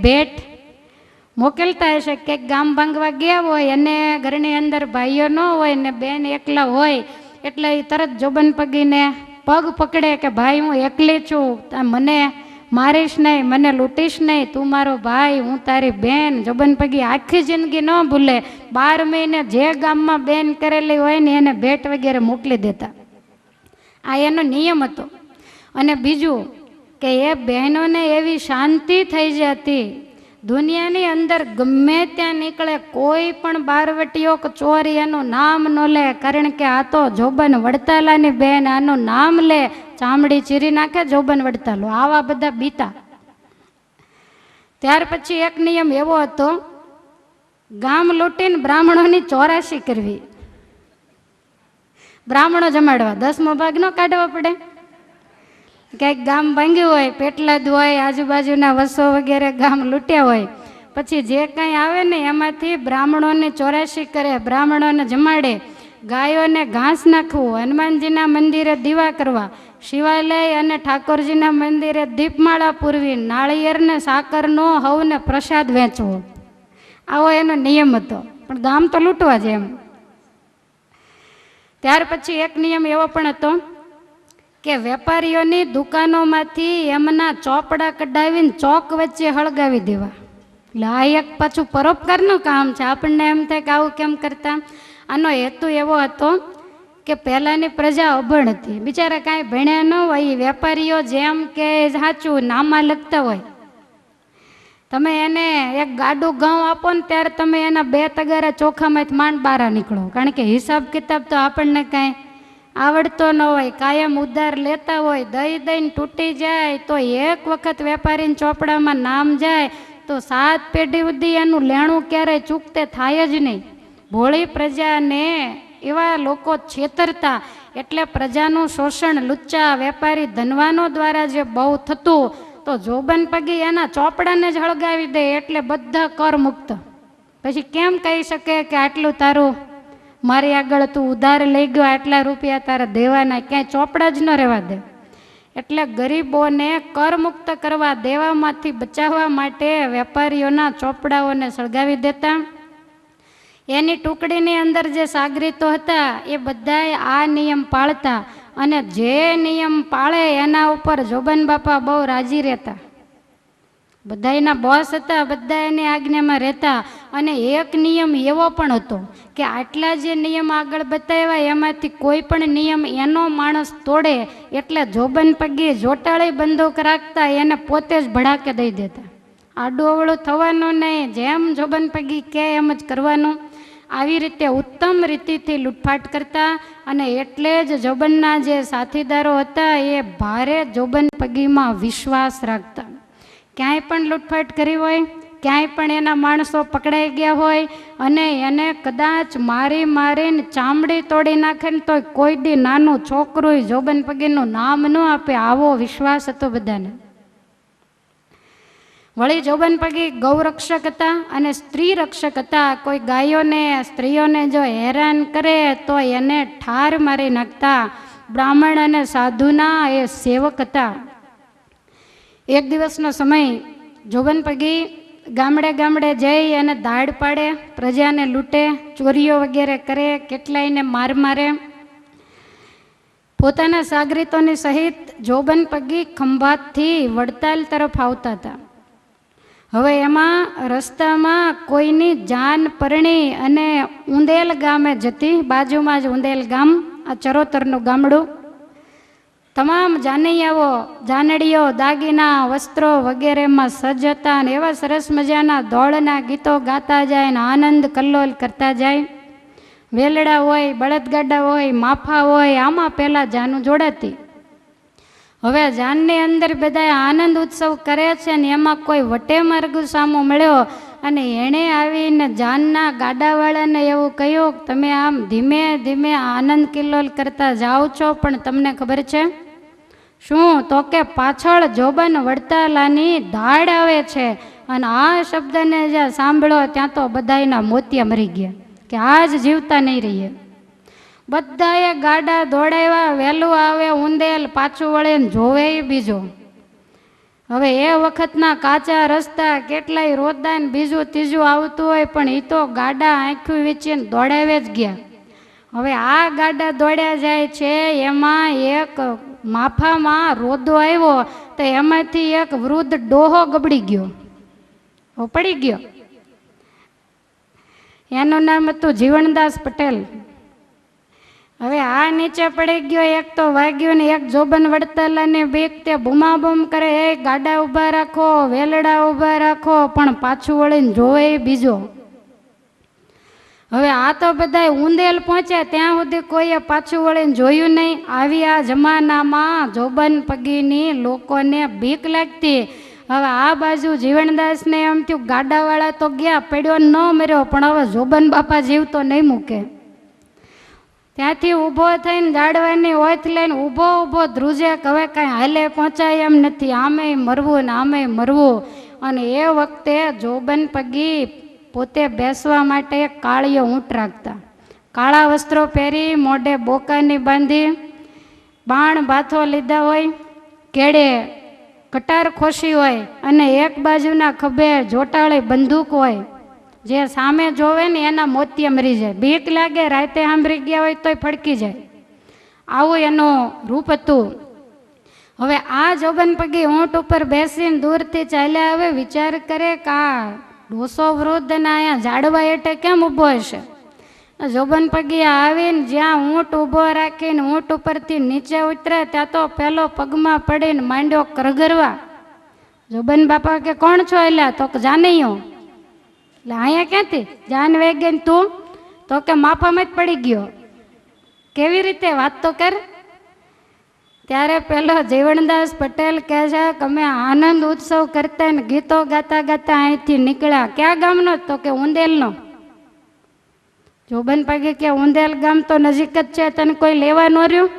ભેટ મોકલતા હશે. કંઈક ગામ ભાંગવા ગયા હોય અને ઘરની અંદર ભાઈઓ ન હોય ને બેન એકલા હોય એટલે એ તરત જોબન પગીને પગ પકડે કે ભાઈ હું એકલી છું, મને મારીશ નહીં, મને લૂંટીશ નહીં, તું મારો ભાઈ, હું તારી બેન. જોબન પગી આખી જિંદગી ન ભૂલે. 12 મહિને જે ગામમાં બેન કરેલી હોય ને એને ભેટ વગેરે મોકલી દેતા. આ એનો નિયમ હતો. અને બીજું કે એ બહેનોને એવી શાંતિ થઈ જતી, દુનિયાની અંદર ગમે ત્યાં નીકળે કોઈ પણ બારવટીઓ કે ચોર એનું નામ ન લે, કારણ કે આ તો જોબન વડતાલાની બેન, આનું નામ લે ચામડી ચીરી નાખે જોબન વડતાલો. આવા બધા બીતા. ત્યાર પછી એક નિયમ એવો હતો, ગામ લૂંટીને બ્રાહ્મણોની 84 કરવી. બ્રાહ્મણો જમાડવા, 10મો ભાગ ન કાઢવો પડે. ક્યાંક ગામ ભાંગ્યું હોય, પેટલાદ હોય, આજુબાજુના વસો વગેરે ગામ લૂંટ્યા હોય, પછી જે કાંઈ આવે ને એમાંથી બ્રાહ્મણોને 84 કરે, બ્રાહ્મણોને જમાડે, ગાયોને ઘાસ નાખવું, હનુમાનજીના મંદિરે દીવા કરવા, શિવાલય અને ઠાકોરજીના મંદિરે દીપમાળા પૂરવી, નાળિયેરને સાકરનો હવને પ્રસાદ વેચવો. આવો એનો નિયમ હતો. પણ ગામ તો લૂંટવા જ એમ. ત્યાર પછી એક નિયમ એવો પણ હતો કે વેપારીઓની દુકાનોમાંથી એમના ચોપડા કઢાવીને ચોક વચ્ચે હળગાવી દેવા. એટલે આ એક પાછું પરોપકારનું કામ છે. આપણને એમ થાય કે આવું કેમ કરતા. આનો હેતુ એવો હતો કે પહેલાંની પ્રજા અભણ હતી, બિચારા કાંઈ ભણ્યા ન હોય. વેપારીઓ જેમ કે સાચું નામાં લખતા હોય, તમે એને એક ગાડું ઘઉં આપો ને ત્યારે તમે એના 2 તગારા ચોખામાંથી માંડ બારા નીકળો, કારણ કે હિસાબ કિતાબ તો આપણને કાંઈ આવડતો ન હોય. કાયમ ઉધાર લેતા હોય, દઈને તૂટી જાય તો એક વખત વેપારીને ચોપડામાં નામ જાય તો 7 પેઢી સુધી એનું લેણું ક્યારેય ચૂકતે થાય જ નહીં. ભોળી પ્રજાને એવા લોકો છેતરતા, એટલે પ્રજાનું શોષણ લુચ્ચા વેપારી ધનવાનો દ્વારા જે બહુ થતું, તો જોબન પગી એના ચોપડાને જ હળગાવી દે એટલે બધા કર મુક્ત. પછી કેમ કહી શકે કે આટલું તારું મારી આગળ તું ઉધાર લઈ ગયો, આટલા રૂપિયા તારા દેવાના, ક્યાંય ચોપડા જ ન રહેવા દે. એટલે ગરીબોને કરમુક્ત કરવા, દેવામાંથી બચાવવા માટે વેપારીઓના ચોપડાઓને સળગાવી દેતા. એની ટુકડીની અંદર જે સાગરીતો હતા એ બધાય આ નિયમ પાળતા, અને જે નિયમ પાળે એના ઉપર જોબન બાપા બહુ રાજી રહેતા. બધાયના બોસ હતા, બધા એની આજ્ઞામાં રહેતા. અને એક નિયમ એવો પણ હતો કે આટલા જે નિયમ આગળ બતાવ્યા એમાંથી કોઈ પણ નિયમ એનો માણસ તોડે એટલે જોબન પગી જોટાળી બંદૂક રાખતા, એને પોતે જ ભડાકે દઈ દેતા. આડું અવળું થવાનું નહીં, જેમ જોબન પગી કે એમ જ કરવાનું. આવી રીતે ઉત્તમ રીતિથી લૂંટફાટ કરતા. અને એટલે જ જોબનના જે સાથીદારો હતા એ ભારે જોબન પગીમાં વિશ્વાસ રાખતા. ક્યાંય પણ લૂંટફાટ કરી હોય, ક્યાંય પણ એના માણસો પકડાઈ ગયા હોય અને એને કદાચ મારીને ચામડી તોડી નાખે ને તો કોઈ દી નાનું છોકરું જોબન પગીનું નામ ન આપે, આવો વિશ્વાસ હતો બધાને. વળી જોબન પગી ગૌરક્ષક હતા અને સ્ત્રી રક્ષક હતા. કોઈ ગાયોને, સ્ત્રીઓને જો હેરાન કરે તો એને ઠાર મારી નાખતા. બ્રાહ્મણ અને સાધુના એ સેવક હતા. એક દિવસનો સમય, જોબન પગી ગામડે જઈ અને દાડ પાડે, પ્રજાને લૂંટે, ચોરીઓ વગેરે કરે, કેટલાયને મારે. પોતાના સાગરીતોની સહિત જોબન પગી ખંભાતથી વડતાલ તરફ આવતા હતા. હવે એમાં રસ્તામાં કોઈની જાન પરણી અને ઉંદેલ ગામે જતી. બાજુમાં જ ઉંદેલ ગામ, આ ચરોતરનું ગામડું. તમામ જાનૈયાઓ, જાનડીઓ દાગીના, વસ્ત્રો વગેરેમાં સજ્જ હતા અને એવા સરસ મજાના દોડના ગીતો ગાતા જાય અને આનંદ કલ્લોલ કરતા જાય. વેલડા હોય, બળદગાડા હોય, માફા હોય, આમાં પહેલાં જાનું જોડાતી. હવે જાનની અંદર બધા આનંદ ઉત્સવ કરે છે ને એમાં કોઈ વટે માર્ગ સામો મળ્યો અને એણે આવીને જાનના ગાડાવાળાને એવું કહ્યું કે તમે આમ ધીમે ધીમે આનંદ કિલ્લોલ કરતા જાઓ છો, પણ તમને ખબર છે શું? તો કે પાછળ જોબન વડતાલાની દાડ આવે છે. અને આ શબ્દને જ્યાં સાંભળો ત્યાં તો બધાયના મોતિયા મરી ગયા કે આજ જીવતા નહીં રહીએ. બધાએ ગાડા દોડાવ્યા, વહેલું આવે ઉંદેલ, પાછું વળે જોવે બીજો. હવે એ વખતના કાચા રસ્તા, કેટલાય રોદા ને બીજું ત્રીજું આવતું હોય, પણ એ તો ગાડા આંખ્યું વેચીને દોડાવે જ ગયા. હવે આ ગાડા દોડ્યા જાય છે, એમાં એક માફામાં રોદો આવ્યો તો એમાંથી એક વૃદ્ધ ડોહો ગબડી ગયો, પડી ગયો. એનું નામ હતું જીવણદાસ પટેલ. હવે આ નીચે પડી ગયો, એક તો વાગ્યો ને એક જોબન વડતાલાની બીક, તે બૂમાબૂમ કરે, એ ગાડા ઊભા રાખો, વેલડા ઊભા રાખો, પણ પાછું વળીને જોવે બીજો. હવે આ તો બધા ઊંધેલ પહોંચ્યા, ત્યાં સુધી કોઈએ પાછું વળીને જોયું નહીં. આવી આ જમાનામાં જોબન પગીની લોકોને બીક લાગતી. હવે આ બાજુ જીવણદાસને એમ થયું ગાડાવાળા તો ગયા, પડ્યો ન મર્યો, પણ હવે જોબન બાપા જીવતો નહીં મૂકે. ત્યાંથી ઊભો થઈને ગાડવાની ઓથ લઈને ઊભો ઊભો ધ્રુજે, હવે કાંઈ હાલે પહોંચાય એમ નથી, આમે મરવું ને આમે મરવું. અને એ વખતે જોબન પગી પોતે બેસવા માટે કાળિયો ઊંટ રાખતા. કાળા વસ્ત્રો પહેરી, મોઢે બોકાની બાંધી, બાણ બાથો લીધા હોય, કેડે કટાર ખોશી હોય, અને એક બાજુના ખભે જોટાળી બંદૂક હોય. જે સામે જોવે ને એના મોતિય મરી જાય, બીક લાગે, રાતે સાંભળી ગયા હોય તોય ફડકી જાય. આવું એનું રૂપ હતું. હવે આ જોબન પગી ઊંટ ઉપર બેસીને દૂરથી ચાલ્યા. હવે વિચાર કરે કે આ ડોસો વૃદ્ધ ને અહીંયા ઝાડવા હેઠે કેમ ઊભો હશે. જોબન પગી આવીને જ્યાં ઊંટ ઊભો રાખીને ઊંટ ઉપરથી નીચે ઉતરે, ત્યાં તો પેલો પગમાં પડીને માંડ્યો કરગરવા. જોબન બાપા કે કોણ છો? એલા તો જાનૈયો. એટલે અહીંયા ક્યાંથી જાન વેગે તું? તો કે માફામાં જ પડી ગયો. કેવી રીતે? વાત તો કર. ત્યારે પેલો જીવણદાસ પટેલ કહે છે કે અમે આનંદ ઉત્સવ કરતા ને ગીતો ગાતા ગાતા અહીંથી નીકળ્યા. ક્યાં ગામનો? તો કે ઉંદેલનો. જોબન પગે કે ઉંદેલ ગામ તો નજીક જ છે, તને કોઈ લેવા ન રહ્યું?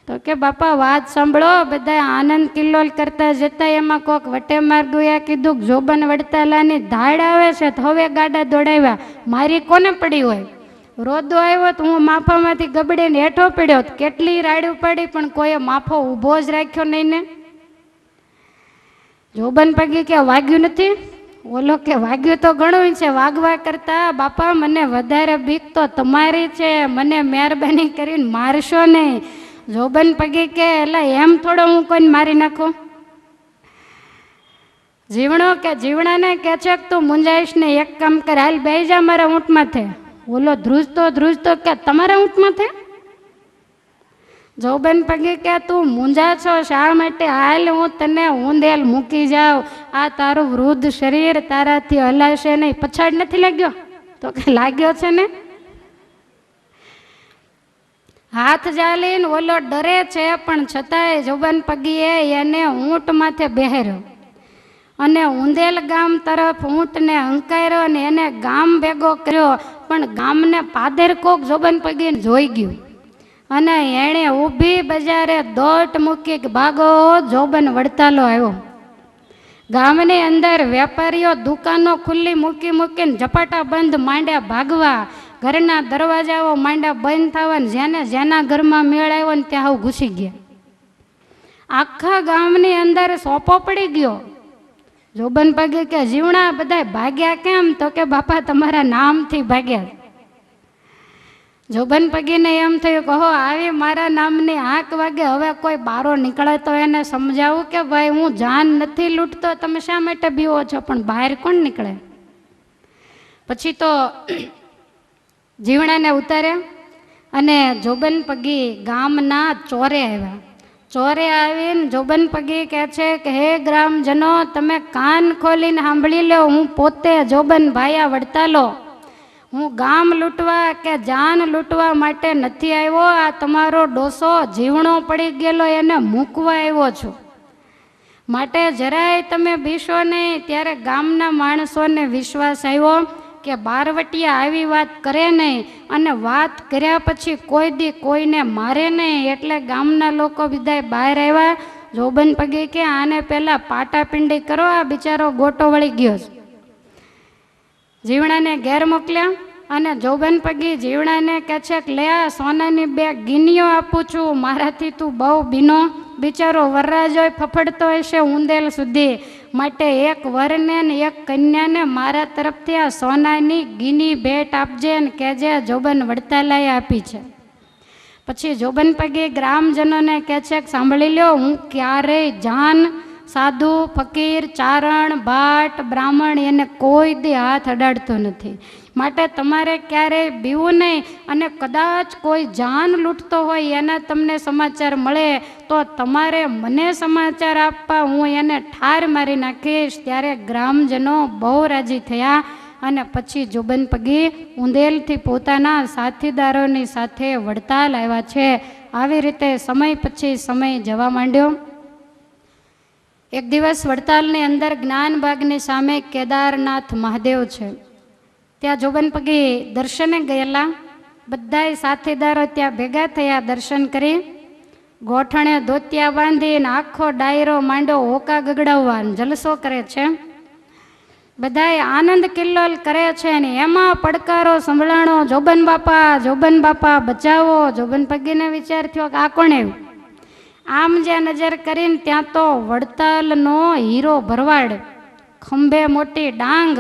તો કે બાપા વાત સાંભળો, બધા આનંદ કિલ્લોલ કરતા જતા, એમાં કોક વટે માર્ગુએ કીધું જોબન વડતાલાની ધાડ આવે છે, તો હવે ગાડા દોડાવ્યા. મારી કોને પડી હોય? રોદો આવ્યો તો હું માફામાંથી ગબડીને હેઠો પડ્યો, કેટલી રાડ્યું પડી, પણ કોઈએ માફો ઊભો જ રાખ્યો નહીં ને. જોબન પગી કે વાગ્યું નથી? ઓલો કે વાગ્યું તો ઘણું છે, વાગવા કરતા બાપા મને વધારે બીક તો તમારી છે, મને મહેરબાની કરીને મારશો નહીં. જોબન પગી કે એટલે એમ થોડો હું કોઈને મારી નાખું? જીવણો કે જીવણાને કે છે કે તું મુંજાઈશ ને, એક કામ કર, હાલ બેસી જા મારા ઊંટમાંથી. ઓલો ધ્રુજતો કે તમારા ઊંટમાંથી? જોબન પગી કે તું મૂંઝા છો શા માટે? હાલ હું તને ઊંધેલ મૂકી જાઉં, આ તારું વૃદ્ધ શરીર તારાથી હલાશે નહીં. પછાડ નથી લાગ્યો? તો કે લાગ્યો છે ને. હાથ જાલીને ઓલો ડરે છે, પણ છતાંય જોબન પગીએ એને ઊંટ માથે બેહાર્યો અને ઉંદેલ ગામ તરફ ઊંટને હંકાર્યો અને એને ગામ ભેગો કર્યો. પણ ગામને પાદર કોક જોબન પગીને જોઈ ગયું અને એણે ઊભી બજારે દોટ મૂકી કે ભાગો, જોબન વડતાલો આવ્યો. ગામની અંદર વેપારીઓ દુકાનો ખુલ્લી મૂકી મૂકીને ઝપાટા બંધ માંડ્યા ભાગવા. ઘરના દરવાજાઓ માંડ્યા બંધ થવા, જેને જેના ઘરમાં મેળ આવ્યો ને ત્યાં આવું ઘૂસી ગયા. આખા ગામની અંદર સોપો પડી ગયો. જોબન પગે કે જીવણા બધા ભાગ્યા કેમ? તો કે બાપા તમારા નામથી ભાગ્યા. જોબન પગીને એમ થયું કહો આવી મારા નામની આંખ વાગે, હવે કોઈ બારો નીકળે તો એને સમજાવું કે ભાઈ હું જાન નથી લૂંટતો, તમે શા માટે બીવો છો? પણ બહાર કોણ નીકળે? પછી તો જીવણાને ઉતાર્યા અને જોબન પગી ગામના ચોરે આવ્યા. ચોરે આવીને જોબન પગી કહે છે કે હે ગ્રામજનો, તમે કાન ખોલીને સાંભળી લો, હું પોતે જોબન ભાયા વડતાલો, હું ગામ લૂંટવા કે જાન લૂંટવા માટે નથી આવ્યો. આ તમારો ડોસો જીવણો પડી ગયેલો એને મૂકવા આવ્યો છું. માટે જરાય તમે બીશો નહીં. ત્યારે ગામના માણસોને વિશ્વાસ આવ્યો કે બારવટિયા આવી વાત કરે નહીં અને વાત કર્યા પછી કોઈ દી કોઈને મારે નહીં. એટલે ગામના લોકો બધાય બહાર આવ્યા. જોબન પગી કે આને પહેલાં પાટાપિંડી કરો, આ બિચારો ગોટો વળી ગયો છે. જીવણાને ઘેર મોકલ્યા અને જોબન પગી જીવણાને કહે છે કે લે આ સોનાની 2 ગીનીઓ આપું છું, મારાથી તું બહુ બીનો બિચારો વરરાજ હોય ફફડતો હશે ઉંદેલ સુધી. માટે એક વરને ને એક કન્યાને મારા તરફથી આ સોનાની ગીની ભેટ આપજે ને કહેજે જોબન વડતાલાએ આપી છે. પછી જોબન પગી ગ્રામજનોને કહે છે કે સાંભળી લ્યો, હું ક્યારેય જાન, સાધુ, ફકીર, ચારણ, ભાટ, બ્રાહ્મણ એને કોઈ દી હાથ અડાડતો નથી. માટે તમારે ક્યારેય બીવું નહીં. અને કદાચ કોઈ જાન લૂંટતો હોય એના તમને સમાચાર મળે તો તમારે મને સમાચાર આપવા, હું એને ઠાર મારી નાખીશ. ત્યારે ગ્રામજનો બહુ રાજી થયા અને પછી જોબન પગી ઉંદેલથી પોતાના સાથીદારોની સાથે વડતાલ આવ્યા છે. આવી રીતે સમય પછી સમય જવા માંડ્યો. એક દિવસ વડતાલની અંદર જ્ઞાનબાગની સામે કેદારનાથ મહાદેવ છે. ત્યાં જોબન પગી દર્શને ગયેલા. બધાય સાથીદારો ત્યાં ભેગા થયા દર્શન કરી. ગોઠણે ધોતિયા બાંધીને આખો ડાયરો માંડ્યો હોકા ગગડાવવા જલસો કરે છે. બધાય આનંદ કિલ્લોલ કરે છે ને એમાં પડકારો સંભળાણો, જોબન બાપા બચાવો. જોબન પગીને વિચાર થયો કે આ કોણ આવ્યું? આમ જ્યાં નજર કરીને ત્યાં તો વડતાલનો હીરો ભરવાડ, ખંભે મોટી ડાંગ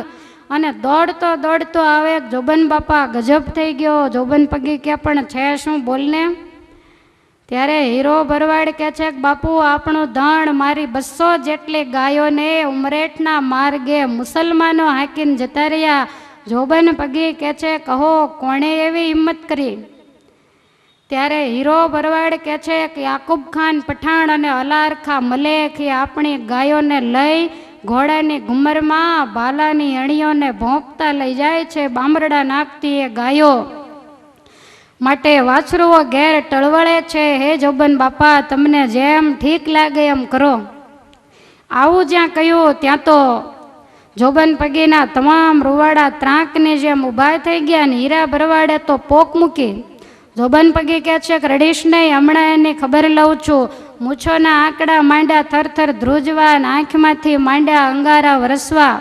અને દોડતો આવે. જોબન બાપા ગજબ થઈ ગયો. જોબન પગી કે પણ છે શું, બોલને. ત્યારે હીરો ભરવાડ કહે છે કે બાપુ, આપણું ધણ, મારી 200 જેટલી ગાયોને ઉમરેઠના માર્ગે મુસલમાનો હાંકીને જતા રહ્યા. જોબન પગી કહે છે, કહો કોણે એવી હિંમત કરી? ત્યારે હીરો ભરવાડ કહે છે કે યાકુબ ખાન પઠાણ અને અલારખા મલેક એ આપણી ગાયોને લઈ ઘોડાની ઘુમરમાં ભાલાની અણીઓને ભોંકતા લઈ જાય છે. બામરડા નાખતી એ ગાયો માટે વાછરુઓ ઘેર ટળવળે છે. હે જોબન બાપા, તમને જેમ ઠીક લાગે એમ કરો. આવું જ્યાં કહ્યું ત્યાં તો જોબન પગીના તમામ રૂવાડા ત્રાંકની જેમ ઊભા થઈ ગયા ને હીરા ભરવાડે તો પોક મૂકી. જોબન પગી કહે છે કે રડીશ નહીં, હમણાં એની ખબર લઉં છું. મૂછોના આંકડા માંડ્યા થરથર ધ્રુજવા અને આંખમાંથી માંડ્યા અંગારા વરસવા.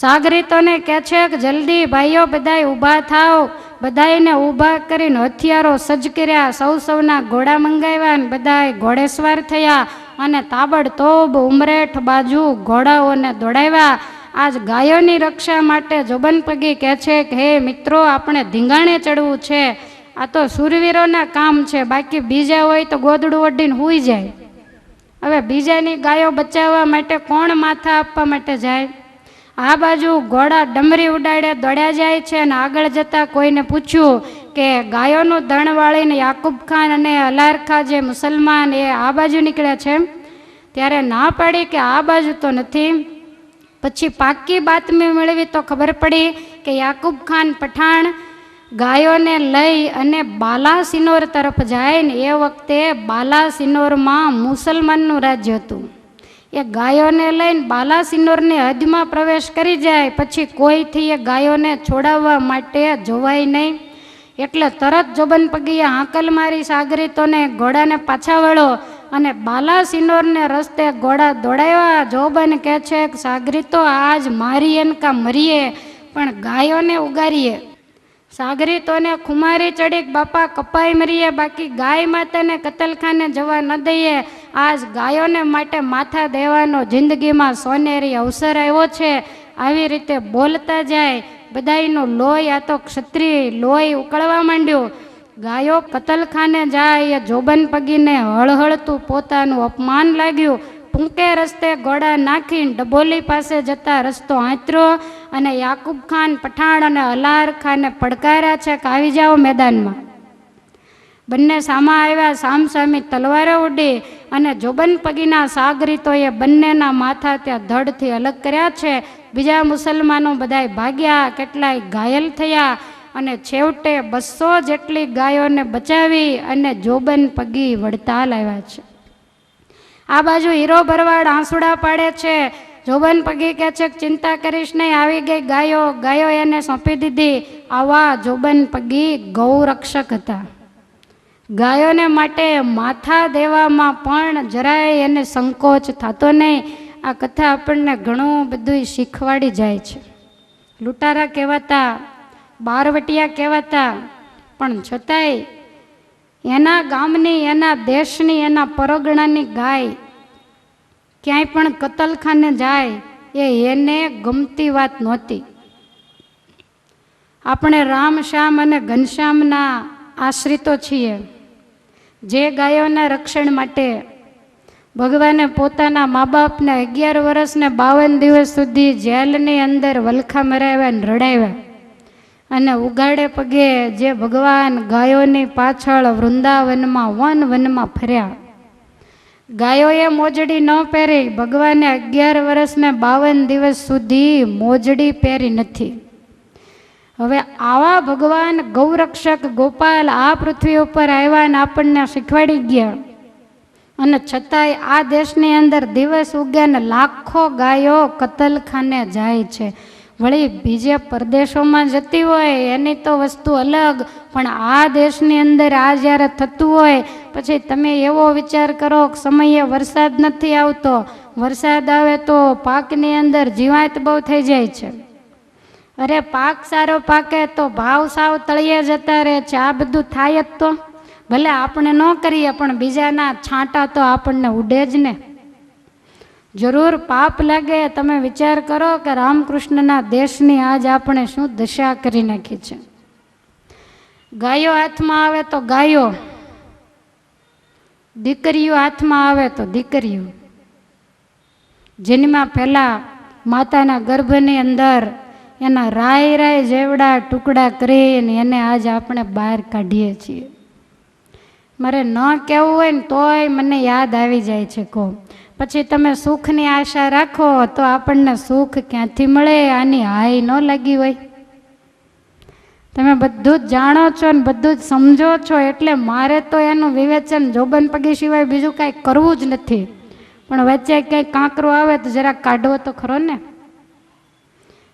સાગરીતોને કહે છે કે જલ્દી ભાઈઓ બધાય ઊભા થાવ. બધાને ઊભા કરીને હથિયારો સજ્જ કર્યા. સૌના ઘોડા મંગાવ્યા અને બધાય ઘોડેસવાર થયા અને તાબડતોબ ઉમરેઠ બાજુ ઘોડાઓને દોડાવ્યા. આજ ગાયોની રક્ષા માટે જોબન પગી કહે છે કે હે મિત્રો, આપણે ધીંગાણે ચડવું છે. આ તો સુરવીરોના કામ છે, બાકી બીજા હોય તો ગોદડું ઓઢીને સૂઈ જાય. હવે બીજાની ગાયો બચાવવા માટે કોણ માથા આપવા માટે જાય? આ બાજુ ઘોડા ડમરી ઉડાડે દોડ્યા જાય છે અને આગળ જતા કોઈને પૂછ્યું કે ગાયોનું ધણ વાળીને યાકુબ ખાન અને અલારખા જે મુસલમાન એ આ બાજુ નીકળ્યા છે? ત્યારે ના પાડી કે આ બાજુ તો નથી. પછી પાક્કી બાતમી મેળવી તો ખબર પડી કે યાકુબ ખાન પઠાણ ગાયોને લઈ અને બાલાસિનોર તરફ જાય ને એ વખતે બાલાસિનોરમાં મુસલમાનનું રાજ્ય હતું. એ ગાયોને લઈને બાલાસિનોરની હદમાં પ્રવેશ કરી જાય પછી કોઈથી એ ગાયોને છોડાવવા માટે જોવાય નહીં. એટલે તરત જોબન પગીએ હાંકલ મારી સાગરીતોને ઘોડાને પાછા વળો અને બાલાસિનોરને રસ્તે ઘોડા દોડાવ્યા. જોબન કહે છે કે સાગરીતો, આજ મારી એનકા મરીએ પણ ગાયોને ઉગારીએ. સાગરીતોને ખુમારી ચડી બાપા કપાઈ મરીએ, બાકી ગાય માતાને કતલખાને જવા ન દઈએ. આજ ગાયોને માટે માથા દેવાનો જિંદગીમાં સોનેરી અવસર આવ્યો છે. આવી રીતે બોલતા જાય બધાયનું લોહી, આ તો ક્ષત્રિય લોહી ઉકળવા માંડ્યું. ગાયો કતલખાને જાય એ જોબન પગીને હળહળતું પોતાનું અપમાન લાગ્યું. ટૂંકે રસ્તે ઘોડા નાખીને ડબોલી પાસે જતા રસ્તો આંતરો અને યાકુબ ખાન પઠાણ અને અલાર ખાને પડકાર્યા છે કે આવી જાઓ મેદાનમાં. બંને સામા આવ્યા. સામસામી તલવારો ઉડી અને જોબન પગીના સાગરીતોએ બંનેના માથા ત્યાં ધડથી અલગ કર્યા છે. બીજા મુસલમાનો બધાય ભાગ્યા, કેટલાય ઘાયલ થયા અને છેવટે 200 જેટલી ગાયોને બચાવી અને જોબન પગી વડતાલ આવ્યા છે. આ બાજુ હીરો ભરવાડ આંસુડા પાડે છે. જોબન પગી કહે છે કે ચિંતા કરીશ નહીં, આવી ગઈ ગાયો. ગાયો એને સોંપી દીધી. આવા જોબન પગી ગૌરક્ષક હતા. ગાયોને માટે માથા દેવામાં પણ જરાય એને સંકોચ થતો નહીં. આ કથા આપણને ઘણું બધું શીખવાડી જાય છે. લૂંટારા કહેવાતા, બારવટિયા કહેવાતા, પણ છતાંય એના ગામની, એના દેશની, એના પરગણાની ગાય ક્યાંય પણ કતલખાને જાય એને ગમતી વાત નહોતી. આપણે રામ, શ્યામ અને ઘનશ્યામના આશ્રિતો છીએ. જે ગાયોના રક્ષણ માટે ભગવાને પોતાના મા બાપને 11 વર્ષ ને 52 દિવસ સુધી જેલની અંદર વલખા મરાવ્યા ને રડાવ્યા, અને ઉગાડે પગે જે ભગવાન ગાયોની પાછળ વૃંદાવનમાં વનમાં ફર્યા. ગાયોએ મોજડી ન પહેરી, ભગવાને 11 વર્ષ ને 52 દિવસ સુધી મોજડી પહેરી નથી. હવે આવા ભગવાન ગૌરક્ષક ગોપાલ આ પૃથ્વી ઉપર આવ્યા ને આપણને શીખવાડી ગયા, અને છતાંય આ દેશની અંદર દિવસ ઉગ્યા ને લાખો ગાયો કતલખાને જાય છે. વળી બીજે પરદેશોમાં જતી હોય એની તો વસ્તુ અલગ, પણ આ દેશની અંદર આ જ્યારે થતું હોય પછી તમે એવો વિચાર કરો કે સમયે વરસાદ નથી આવતો, વરસાદ આવે તો પાકની અંદર જીવાત બહુ થઈ જાય છે. અરે પાક સારો પાકે તો ભાવ સાવ તળિયે જતા રહે છે. આ બધું થાય જ તો ભલે આપણે ન કરીએ પણ બીજાના છાંટા તો આપણને ઉડે જ ને. જરૂર પાપ લાગે. તમે વિચાર કરો કે રામકૃષ્ણના દેશની આજ આપણે શું દશા કરી નાખી છે. ગાયો હાથમાં આવે તો ગાયો, દીકરીઓ હાથમાં આવે તો દીકરીઓ. જેનમાં પહેલા માતાના ગર્ભની અંદર એના રાય જેવડા ટુકડા કરીને એને આજ આપણે બહાર કાઢીએ છીએ. મારે ન કહેવું હોય ને તોય મને યાદ આવી જાય છે. કહો પછી તમે સુખની આશા રાખો તો આપણને સુખ ક્યાંથી મળે? આની હાય ન લાગી હોય. તમે બધું જ જાણો છો ને બધું જ સમજો છો, એટલે મારે તો એનું વિવેચન જોબન પગી સિવાય બીજું કાંઈ કરવું જ નથી. પણ વચ્ચે ક્યાંય કાંકરો આવે તો જરાક કાઢવો તો ખરો ને.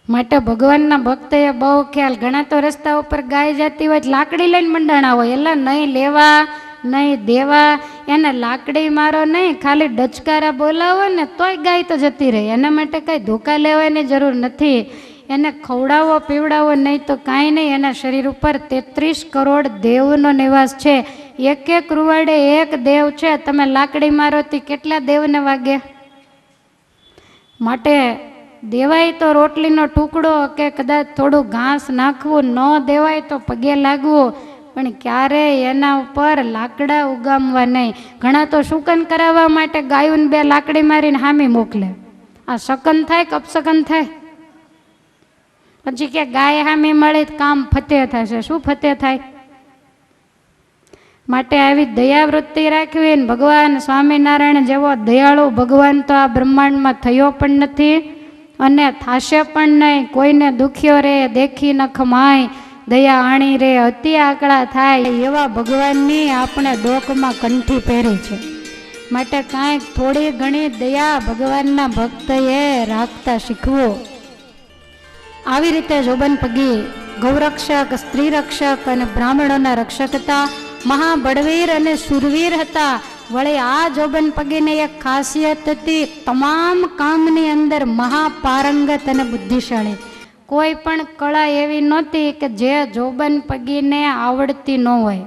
માટે ભગવાનના ભક્તએ બહુ ખ્યાલ. ઘણા તો રસ્તા ઉપર ગાય જતી હોય લાકડી લઈને મંડાણા હોય, એટલે નહીં લેવા નહીં દેવા, એને લાકડી મારો નહીં, ખાલી ડચકારા બોલાવો ને તોય ગાય તો જતી રહે. એના માટે કંઈ ધોકા લેવાની જરૂર નથી. એને ખવડાવો પીવડાવો નહીં તો કાંઈ નહીં. એના શરીર ઉપર 33 કરોડ દેવનો નિવાસ છે. એક એક રૂવાડે એક દેવ છે. તમે લાકડી મારો તો કેટલા દેવને વાગે? માટે દેવાય તો રોટલીનો ટુકડો કે કદાચ થોડું ઘાસ નાખવું, ન દેવાય તો પગે લાગવું, પણ ક્યારેય એના ઉપર લાકડા ઉગામવા નહીં. ઘણા તો શુકન કરાવવા માટે ગાયોને 2 લાકડી મારીને હામી મોકલે. આ શકન થાય કે અપશકન થાય? પછી કે ગાય હામી મળી કામ ફતે થશે. શું ફતે થાય? માટે આવી દયાવૃત્તિ રાખવી. ભગવાન સ્વામિનારાયણ જેવો દયાળુ ભગવાન તો આ બ્રહ્માંડમાં થયો પણ નથી અને થાશે પણ નહીં. કોઈને દુખ્યો રે દેખી ન ખમાય, દયા આણી રે અતિ આકળા થાય, એવા ભગવાનની આપણે ડોકમાં કંઠી પહેરી છે. માટે કાંઈક થોડી ઘણી દયા ભગવાનના ભક્તએ રાખતા શીખવું. આવી રીતે જોબન પગી ગૌરક્ષક, સ્ત્રી રક્ષક અને બ્રાહ્મણોના રક્ષક હતા. મહાબળવીર અને સુરવીર હતા. વળી આ જોબન પગીની એક ખાસિયત હતી, તમામ કામની અંદર મહાપારંગત અને બુદ્ધિશાળી. કોઈ પણ કળા એવી નહોતી કે જે જોબન પગીને આવડતી ન હોય.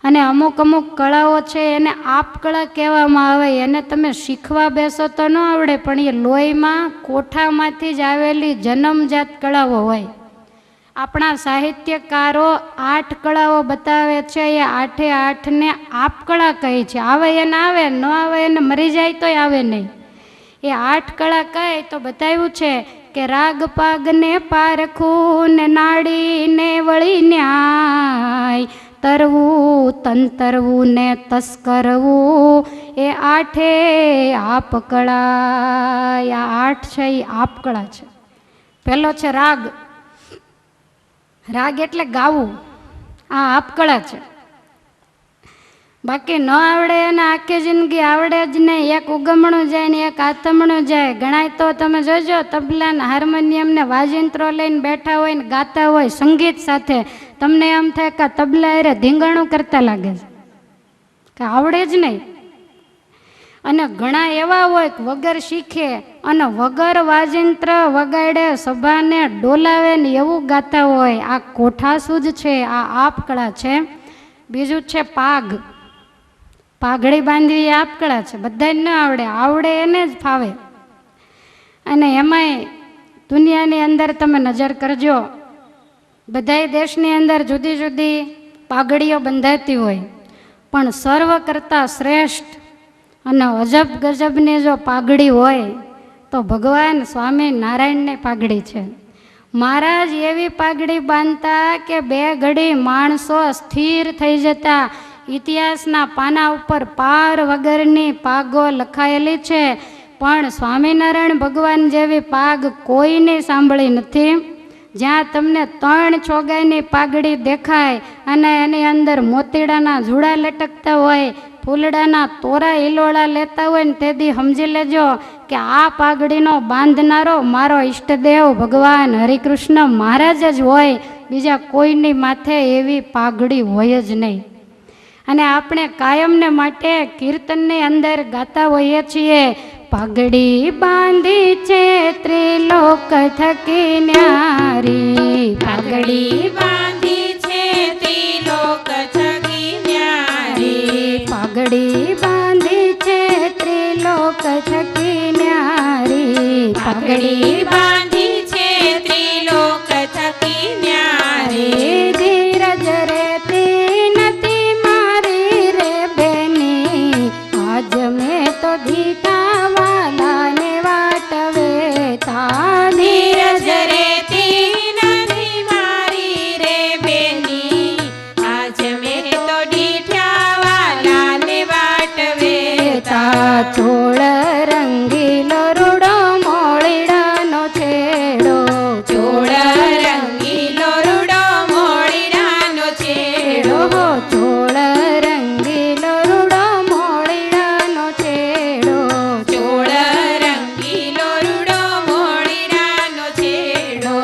અને અમુક કળાઓ છે એને આપ કળા કહેવામાં આવે. એને તમે શીખવા બેસો તો ન આવડે, પણ એ લોહીમાં કોઠામાંથી જ આવેલી જન્મજાત કળાઓ હોય. આપણા સાહિત્યકારો 8 કળાઓ બતાવે છે. એ 8 આપ કળા કહે છે. આવે એને આવે, ન આવે એને મરી જાય તોય આવે નહીં. એ 8 કળા કહે તો બતાવ્યું છે કે રાગ પાગને પારખું ને નાડીને વળી ન્યાય, તરવું તંતરવું ને તસ્કરવું, એ 8 આપ કળા. આ 8 છે એ આપ કળા છે. પહેલો છે રાગ. રાગ એટલે ગાવું. આ આપ કળા છે. બાકી ન આવડે એને આખી જિંદગી આવડે જ નહીં. એક ઉગમણું જાય ને એક આથમણું જાય. ઘણાય તો તમે જોજો તબલા ને હાર્મોનિયમ ને વાજિંત્રો લઈને બેઠા હોય ને ગાતા હોય સંગીત સાથે. તમને એમ થાય કે તબલા અરે ધીંગાણું કરતા લાગે છે, કે આવડે જ નહીં. અને ઘણા એવા હોય કે વગર શીખે અને વગર વાજિંત્ર વગાડે સભાને ડોલાવે ને એવું ગાતા હોય. આ કોઠાસૂજ છે, આ આપ કળા છે. બીજું છે પાગ. પાઘડી બાંધવી એ આપકળા છે, બધાને ન આવડે, આવડે એને જ ફાવે. અને એમાંય દુનિયાની અંદર તમે નજર કરજો, બધાય દેશની અંદર જુદી જુદી પાઘડીઓ બંધાતી હોય, પણ સર્વ કરતાં શ્રેષ્ઠ અને અજબ ગજબની જો પાઘડી હોય તો ભગવાન સ્વામી નારાયણની પાઘડી છે. મહારાજ એવી પાઘડી બાંધતા કે બે ઘડી માણસો સ્થિર થઈ જતા. ઇતિહાસના પાના ઉપર પાર વગરની પાગો લખાયેલી છે, પણ સ્વામિનારાયણ ભગવાન જેવી પાગ કોઈને સાંભળી નથી. જ્યાં તમને 3 ચોગાઈની પાઘડી દેખાય અને એની અંદર મોતીડાના જુડા લટકતા હોય, ફૂલડાના તોરા હિલોળા લેતા હોય ને તેથી સમજી લેજો કે આ પાઘડીનો બાંધનારો મારો ઈષ્ટદેવ ભગવાન હરિકૃષ્ણ મહારાજ જ હોય, બીજા કોઈની માથે એવી પાઘડી હોય જ નહીં. અને આપણે કાયમને માટે કીર્તનની અંદર ગાતા હોઈએ છીએ, પાઘડી બાંધી છે ત્રિલોક થકી ન્યારી, પાઘડી બાંધી છે ત્રિલોક થકી ન્યારી, પાઘડી બાંધી છે ત્રિલોક થકી ન્યારી, પાઘડી બાંધી છે ત્રિલોક થકી ન્યારી. ધીરજ રેતી નથી મારી રે બેની, આજ મેં તો દીઠા વાલાને વાટવેતા. ધીરજ રેતી નથી મારી રે બેની, આજ મેં તો ડીઠ્યા વાલાને વાટવેતા. ચોળ રંગીલો રૂડો મોળીડાનો છેડો, ચોળ રંગીલો રૂડો મોળીડાનો છેડો, ચોળ રંગીલો રૂડો મોળીડાનો છેડો, ચોળ રંગીલો રૂડો મોળીડાનો છેડો.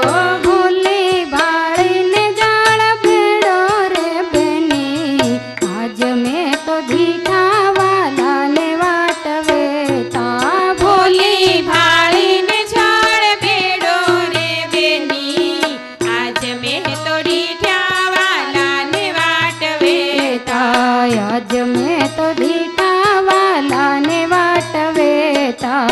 ભૂલી ભાળીને જાળ ભેડો રે બેની, આજ મેં તો દીઠા વાલાને વાટવેતા. ભોલી ભાળીને ઝાડ ભેડો રે બેની, આજ મેં તો ડીઠ્યા વાલાને વાટવેતા. આજ મેં તો દીઠા વાલાને વાટવેતા.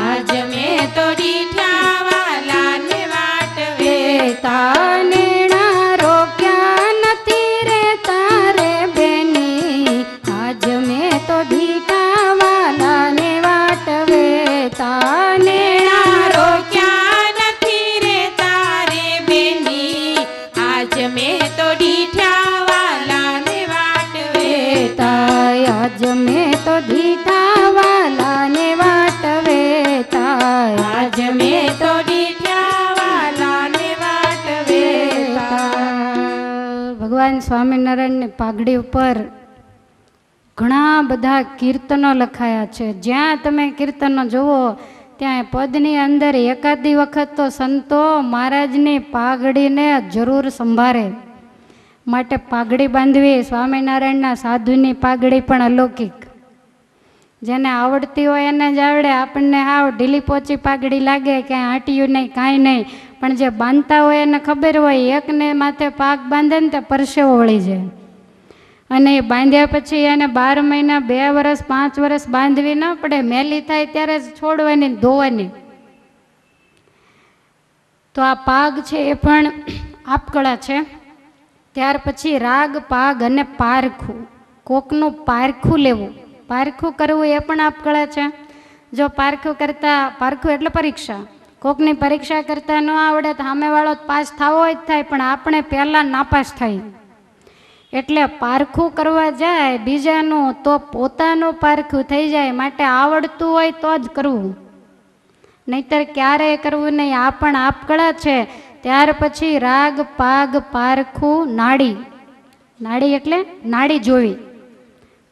આજ મેં તો ડીઠ્યા વાલાને વાટવેતા. નેણા રોક્યા નથી રે તારે બેની, આજ મેં તો દીઠા વાલાને વાટવેતા. નેણા રોક્યા નથી રે તારે બેની, આજ મેં તો ડીઠ્યા વાલાને વાટવેતા. આજ મેં તો દીઠા વાલાને વાટવેતા. આજ મેં તો ડીઠ્યા વાલાને વાટવેતા. ભગવાન સ્વામિનારાયણની પાઘડી ઉપર ઘણા બધા કીર્તનો લખાયા છે. જ્યાં તમે કીર્તનો જુઓ ત્યાં પદની અંદર એકાદી વખત તો સંતો મહારાજની પાઘડીને જરૂર સંભાળે. માટે પાઘડી બાંધવી સ્વામિનારાયણના સાધુની પાઘડી પણ અલૌકિક. જેને આવડતી હોય એને જ આવડે. આપણને હાવ ઢીલી પોચી પાઘડી લાગે, ક્યાંય આંટિયું નહીં, કાંઈ નહીં, પણ જે બાંધતા હોય એને ખબર હોય એકને માથે પાગ બાંધે ને તે પરસેવો વળી જાય. અને એ બાંધ્યા પછી એને 12 મહિના 2 વર્ષ 5 વર્ષ બાંધવી ન પડે, મેલી થાય ત્યારે જ છોડવાની, ધોવાની. તો આ પાગ છે એ પણ આપકળા છે. ત્યાર પછી રાગ, પાગ અને પારખું. કોકનું પારખું લેવું, પારખું કરવું એ પણ આપકળા છે. જો પારખું એટલે પરીક્ષા. કોકની પરીક્ષા કરતા ન આવડે તો સામેવાળો પાસ થવો જ થાય, પણ આપણે પહેલાં નાપાસ થાય. એટલે પારખું કરવા જાય બીજાનું તો પોતાનું પારખું થઈ જાય. માટે આવડતું હોય તો જ કરવું, નહીતર ક્યારેય કરવું નહીં. આ પણ આપકળા છે. ત્યાર પછી રાગ, પાગ, પારખું, નાડી. નાડી એટલે નાડી જોવી.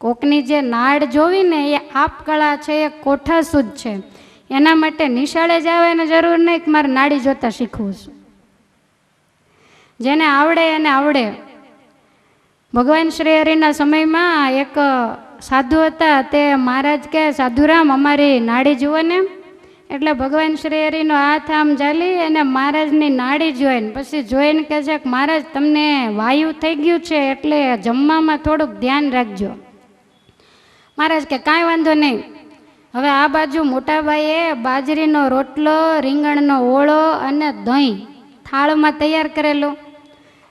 કોકની જે નાડ જોવી ને એ આપકળા છે, એ કોઠાસૂદ છે. એના માટે નિશાળે જવાની જરૂર નહીં કે મારે નાડી જોતા શીખવું છે. જેને આવડે એને આવડે. ભગવાન શ્રી હરિના સમયમાં એક સાધુ હતા. તે મહારાજ કહે, સાધુરામ અમારી નાડી જુઓ ને. એટલે ભગવાન શ્રી હરિનો હાથ આમ ચાલી અને મહારાજની નાડી જોઈને પછી જોઈને કહે છે કે મહારાજ તમને વાયુ થઈ ગયું છે એટલે જમવામાં થોડુંક ધ્યાન રાખજો. મહારાજ કે કાંઈ વાંધો નહીં. હવે આ બાજુ મોટાબાઈએ બાજરીનો રોટલો, રીંગણનો ઓળો અને દહીં થાળમાં તૈયાર કરેલું.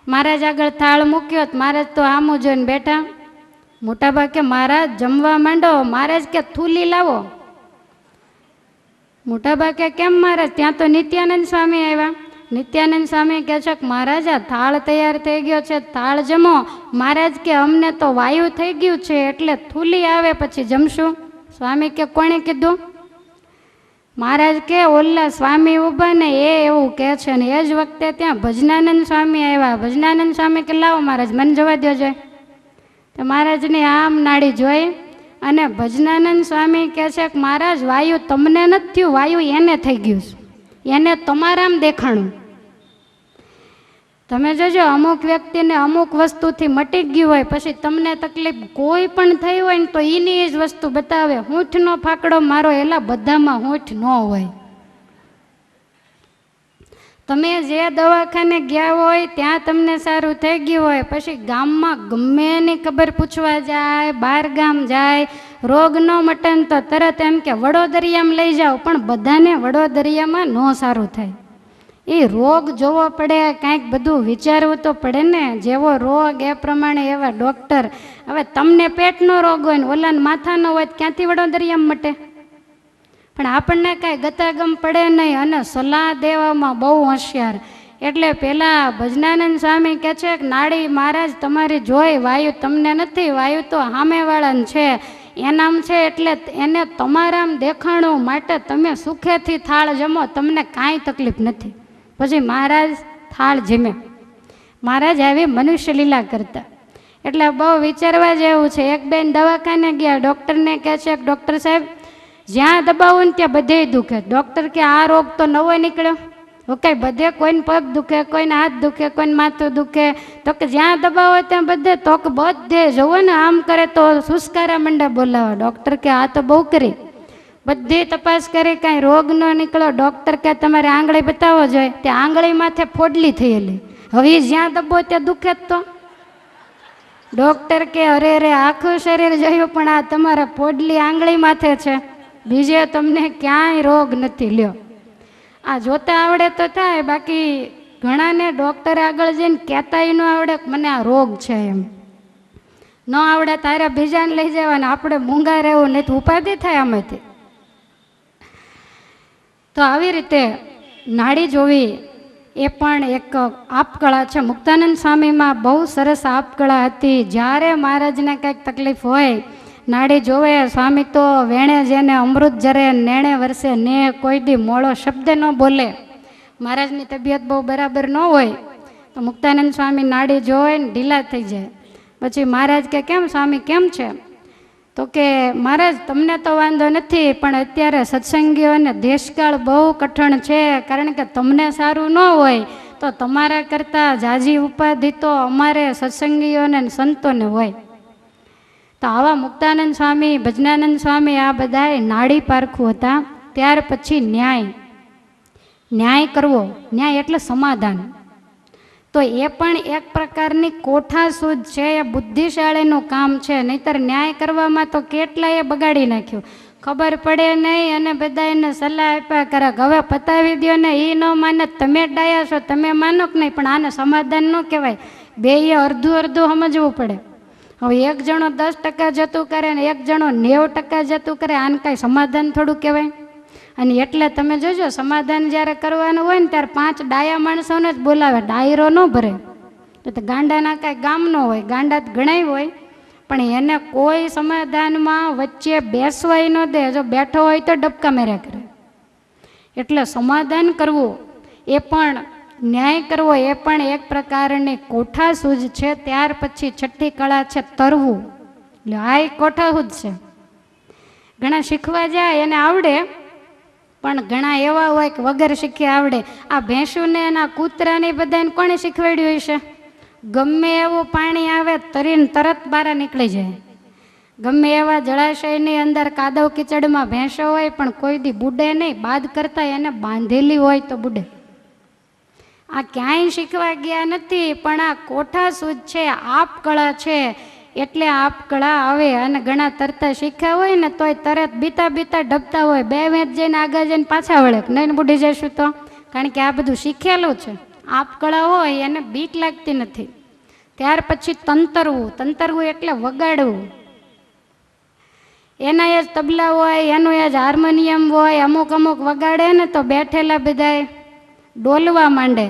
મહારાજ આગળ થાળ મૂક્યો. મહારાજ તો આમું જોઈને બેઠા. મોટાબા કે મહારાજ જમવા માંડો. મહારાજ કે થૂલી લાવો. મોટાબા કે કેમ મહારાજ? ત્યાં તો નિત્યાનંદ સ્વામી આવ્યા. નિત્યાનંદ સ્વામી કહે છે કે મહારાજ આ થાળ તૈયાર થઈ ગયો છે, થાળ જમો. મહારાજ કે અમને તો વાયુ થઈ ગયું છે એટલે થૂલી આવે પછી જમશું. સ્વામી કે કોણે કીધું? મહારાજ કે ઓલા સ્વામી ઊભા ને એ એવું કહે છે. ને એ જ વખતે ત્યાં ભજનાનંદ સ્વામી આવ્યા. ભજનાનંદ સ્વામી કે લાવો મહારાજ મને જવા દેજો. તો મહારાજની આમ નાડી જોઈ અને ભજનાનંદ સ્વામી કહે છે કે મહારાજ વાયુ તમને નથી થયું, વાયુ એને થઈ ગયું છે, એને તમારામ દેખાણું. તમે જોજો અમુક વ્યક્તિને અમુક વસ્તુથી મટી ગયું હોય પછી તમને તકલીફ કોઈ પણ થઈ હોય ને તો એની જ વસ્તુ બતાવે. હૂંઠનો ફાકડો મારો એલા બધામાં હૂંઠ ન હોય. તમે જે દવાખાને ગયા હોય ત્યાં તમને સારું થઈ ગયું હોય પછી ગામમાં ગમે એની ખબર પૂછવા જાય, બહાર ગામ જાય, રોગ ન મટે તો તરત એમ કે વડોદરિયામાં લઈ જાઓ. પણ બધાને વડોદરિયામાં ન સારું થાય. એ રોગ જોવો પડે, કાંઈક બધું વિચારવું તો પડે ને. જેવો રોગ એ પ્રમાણે એવા ડૉક્ટર. હવે તમને પેટનો રોગ હોય ને ઓલાને માથાનો હોય તો ક્યાંથી વડોદરિયામાં મટે? પણ આપણને કાંઈ ગતાગમ પડે નહીં અને સલાહ દેવામાં બહુ હોશિયાર. એટલે પેલા ભજનાનંદ સ્વામી કહે છે કે નાડી મહારાજ તમારી જોઈ વાયુ તમને નથી, વાયુ તો સામેવાળાને છે, એનામ છે એટલે એને તમારામ દેખાણું માટે તમે સુખેથી થાળ જમો, તમને કાંઈ તકલીફ નથી. પછી મહારાજ થાળ જમે. મહારાજ આવી મનુષ્ય લીલા કરતા. એટલે બહુ વિચારવા જેવું છે. એક બેન દવાખાને ગયા. ડૉક્ટરને કહે છે કે ડૉક્ટર સાહેબ જ્યાં દબાવું ને ત્યાં બધે દુખે. ડૉક્ટર કે આ રોગ તો નવો નીકળ્યો. ઓકે બધે કોઈને પગ દુખે, કોઈને હાથ દુખે, કોઈને માથું દુખે. તો કે જ્યાં દબાવો ત્યાં બધે. તો કે બધે જુઓ ને આમ કરે તો સુસ્કારા મંડા બોલાવો. ડૉક્ટર કે આ તો બહુ કરી. બધી તપાસ કરી કાંઈ રોગ ન નીકળ્યો. ડૉક્ટર કે તમારે આંગળી બતાવો જોઈએ. તે આંગળી માથે ફોડલી થયેલી. હવે જ્યાં દબો ત્યાં દુખે જ તો. ડૉક્ટર કે અરે રે આખું શરીર જોયું પણ આ તમારા ફોડલી આંગળી માથે છે, બીજે તમને ક્યાંય રોગ નથી. લ્યો આ જોતા આવડે તો થાય, બાકી ઘણાને ડૉક્ટર આગળ જઈને કહેતાય ન આવડે મને આ રોગ છે એમ. ન આવડે તારે બીજાને લઈ જવાને આપણે મૂંગા રહેવું નહીં તો ઉપાધિ થાય આમાંથી. તો આવી રીતે નાડી જોવી એ પણ એક આપકળા છે. મુક્તાનંદ સ્વામીમાં બહુ સરસ આપકળા હતી. જ્યારે મહારાજને કંઈક તકલીફ હોય નાડી જોવે. સ્વામી તો વેણે જેને અમૃત જરે નેણે વરસે ને કોઈ દી મોળો શબ્દ ન બોલે. મહારાજની તબિયત બહુ બરાબર ન હોય તો મુક્તાનંદ સ્વામી નાડી જોવે ને ઢીલા થઈ જાય. પછી મહારાજ કે કેમ સ્વામી કેમ છે? તો કે મહારાજ તમને તો વાંધો નથી પણ અત્યારે સત્સંગીઓને દેશકાળ બહુ કઠણ છે. કારણ કે તમને સારું ન હોય તો તમારા કરતાં જાજી ઉપાધિ તો અમારે સત્સંગીઓને સંતોને હોય. તો આવા મુક્તાનંદ સ્વામી, ભજનાનંદ સ્વામી આ બધાએ નાડી પારખું હતા. ત્યાર પછી ન્યાય કરવો. ન્યાય એટલે સમાધાન. તો એ પણ એક પ્રકારની કોઠાસૂઝ છે. એ બુદ્ધિશાળીનું કામ છે. નહીંતર ન્યાય કરવામાં તો કેટલાએ બગાડી નાખ્યું. ખબર પડે નહીં અને બધા એને સલાહ આપ્યા કરે હવે પતાવી દો ને. એ ન માને તમે ડાયા છો, તમે માનો કે નહીં, પણ આને સમાધાન ન કહેવાય. બેય અડધું અડધું સમજવું પડે. હવે એક જણો 10% જતું કરે ને એક જણો 90% જતું કરે, આને કાંઈ સમાધાન થોડું કહેવાય. અને એટલે તમે જોજો સમાધાન જ્યારે કરવાનું હોય ને ત્યારે 5 ડાયા માણસોને જ બોલાવે. ડાયરો ન ભરે. તો ગાંડાના કાંઈ ગામ ન હોય, ગાંડા ઘણાય હોય પણ એને કોઈ સમાધાનમાં વચ્ચે બેસવાય ન દે. જો બેઠો હોય તો ડબકા મેર્યા કરે. એટલે સમાધાન કરવું એ પણ, ન્યાય કરવો એ પણ એક પ્રકારની કોઠાસૂઝ છે. ત્યાર પછી છઠ્ઠી કળા છે તરવું. એટલે આ એક કોઠાસૂઝ છે. ઘણા શીખવા જાય એને આવડે પણ ઘણા એવા હોય કે વગર શીખે આવડે. આ ભેંસુને એના કૂતરાને બધાને કોણે શીખવાડ્યું હશે? ગમે એવું પાણી આવે તરીને તરત બહાર નીકળી જાય. ગમે એવા જળાશયની અંદર કાદવ કીચડમાં ભેંસો હોય પણ કોઈ દી બુડે નહીં, બાદ કરતા એને બાંધેલી હોય તો બુડે. આ ક્યાંય શીખવા ગયા નથી, પણ આ કોઠાસૂઝ છે, આપ કળા છે, એટલે આપ કળા આવે. અને ઘણા તરતા શીખ્યા હોય ને તોય તરત બીતા બીતા ડબતા હોય, 2 વેંત જઈને આગળ જઈને પાછા વળે, નહીં બુડી જઈશું તો, કારણ કે આ બધું શીખેલું છે. આપ કળા હોય એને બીક લાગતી નથી. ત્યાર પછી તંતરવું. તંતરવું એટલે વગાડવું. એના એ જ તબલા હોય, એનું એ જ હાર્મોનિયમ હોય. અમુક અમુક વગાડે ને તો બેઠેલા બધાય ડોલવા માંડે,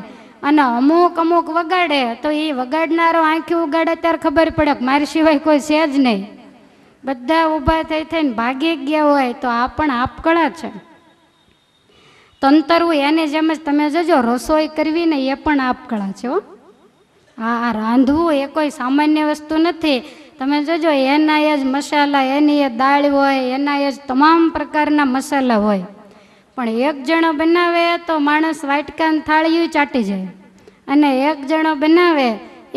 અને અમુક અમુક વગાડે તો એ વગાડનારો આંખી ઉગાડે ત્યારે ખબર પડે કે મારી સિવાય કોઈ છે જ નહીં. બધા ઊભા થઈ થઈને ભાગી ગયા હોય તો આ પણ આપકળા છે. તંતરવું એની જેમ જ તમે જોજો, રસોઈ કરવી ને એ પણ આપકળા છે હો. આ રાંધવું એ કોઈ સામાન્ય વસ્તુ નથી. તમે જોજો એના એ જ મસાલા, એની એ દાળ હોય, એના એ જ તમામ પ્રકારના મસાલા હોય. પણ એક જણો બનાવે તો માણસ વાટકાને થાળીયું ચાટી જાય, અને એક જણો બનાવે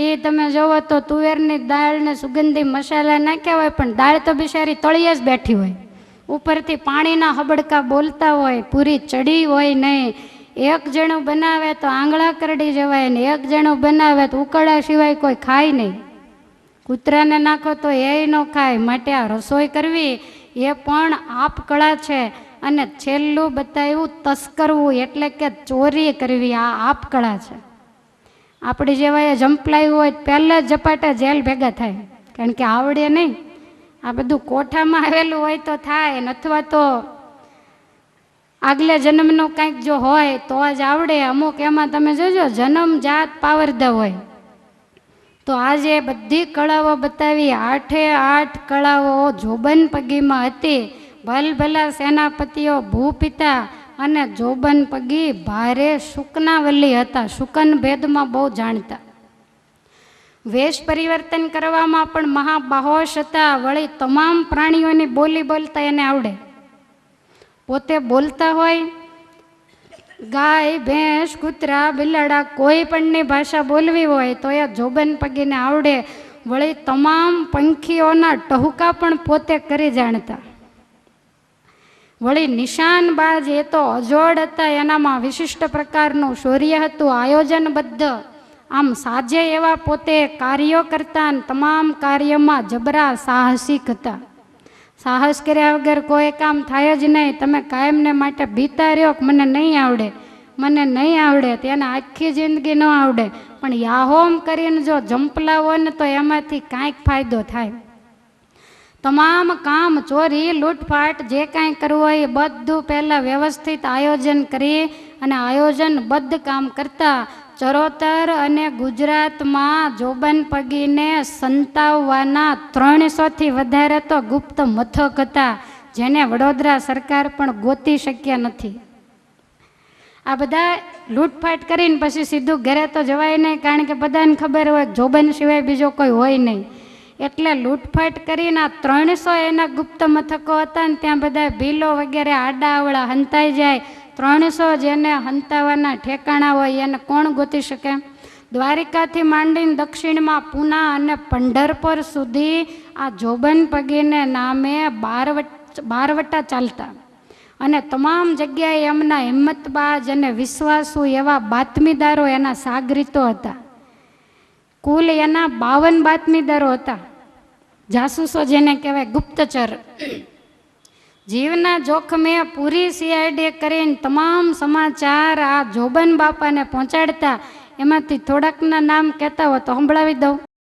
એ તમે જોવો તો તુવેરની દાળ ને સુગંધી મસાલા નાખ્યા હોય, પણ દાળ તો બિચારી તળિયે જ બેઠી હોય, ઉપરથી પાણીના હબડકા બોલતા હોય, પૂરી ચડી હોય નહીં. એક જણું બનાવે તો આંગળા કરડી જવાય, ને એક જણું બનાવે તો ઉકળા સિવાય કોઈ ખાય નહીં. કૂતરાને નાખો તો એ ન ખાય. માટે આ રસોઈ કરવી એ પણ આપકળા છે. અને છેલ્લું બતાવ્યું તસ્કરવું, એટલે કે ચોરી કરવી, આ આપકળા છે. આપણી જેવા એ જંપલાયું હોય પહેલાં જ ઝપાટા જેલ ભેગા થાય, કારણ કે આવડે નહીં. આ બધું કોઠામાં આવેલું હોય તો થાય, અથવા તો આગલે જન્મનું કંઈક જો હોય તો જ આવડે. અમુક એમાં તમે જોજો જન્મ જાત પાવરદા હોય. તો આજે બધી કળાઓ બતાવી. 8 કળાઓ જોબન પગીમાં હતી. ભલભલા સેનાપતિઓ ભૂપિતા અને જોબન પગી ભારે શુકનાવલી હતા. શુકન ભેદમાં બહુ જાણતા. વેશ પરિવર્તન કરવામાં પણ મહાબાહોશ હતા. વળી તમામ પ્રાણીઓની બોલી બોલતા એને આવડે. પોતે બોલતા હોય, ગાય, ભેંસ, કૂતરા, બિલાડા, કોઈ પણની ભાષા બોલવી હોય તો એ જોબન પગીને આવડે. વળી તમામ પંખીઓના ટહુકા પણ પોતે કરી જાણતા. વળી નિશાનબાજ એ તો અજોડ હતા. એનામાં વિશિષ્ટ પ્રકારનું શૌર્ય હતું, આયોજનબદ્ધ. આમ સાજે એવા પોતે કાર્યો કરતા, તમામ કાર્યમાં જબરા સાહસિક હતા. સાહસ કર્યા વગર કોઈ કામ થાય જ નહીં. તમે કાયમને માટે બીતા રહ્યો કે મને નહીં આવડે, મને નહીં આવડે, તેને આખી જિંદગી ન આવડે. પણ યાહોમ કરીને જો જંપલાવો ને તો એમાંથી કાંઈક ફાયદો થાય. તમામ કામ, ચોરી, લૂંટફાટ, જે કાંઈ કરવું હોય એ બધું પહેલાં વ્યવસ્થિત આયોજન કરી અને આયોજનબદ્ધ કામ કરતા. ચરોતર અને ગુજરાતમાં જોબન પગીને સંતાવવાના 300થી વધારે તો ગુપ્ત મથક હતા, જેને વડોદરા સરકાર પણ ગોતી શક્યા નથી. આ બધા લૂંટફાટ કરીને પછી સીધું ઘરે તો જવાય નહીં, કારણ કે બધાને ખબર હોય જોબન સિવાય બીજો કોઈ હોય નહીં. એટલે લૂંટફાટ કરીને આ 300 એના ગુપ્ત મથકો હતા, ને ત્યાં બધા ભીલો વગેરે આડાવળા હંતાઈ જાય. 300 જેને હંતાવાના ઠેકાણા હોય એને કોણ ગોતી શકે? દ્વારિકાથી માંડીને દક્ષિણમાં પૂના અને પંઢરપુર સુધી આ જોબન પગીને નામે 12 વટા ચાલતા. અને તમામ જગ્યાએ એમના હિંમતબાજ અને વિશ્વાસુ એવા બાતમીદારો, એના સાગરીતો હતા. કુલ એના 52 બાતમીદારો હતા, જાસૂસો જેને કહેવાય, ગુપ્તચર. જીવના જોખમે પૂરી CID કરીને તમામ સમાચાર આ જોબન બાપાને પહોંચાડતા. એમાંથી થોડાકના નામ કહેતા હોય તો સંભળાવી દઉં.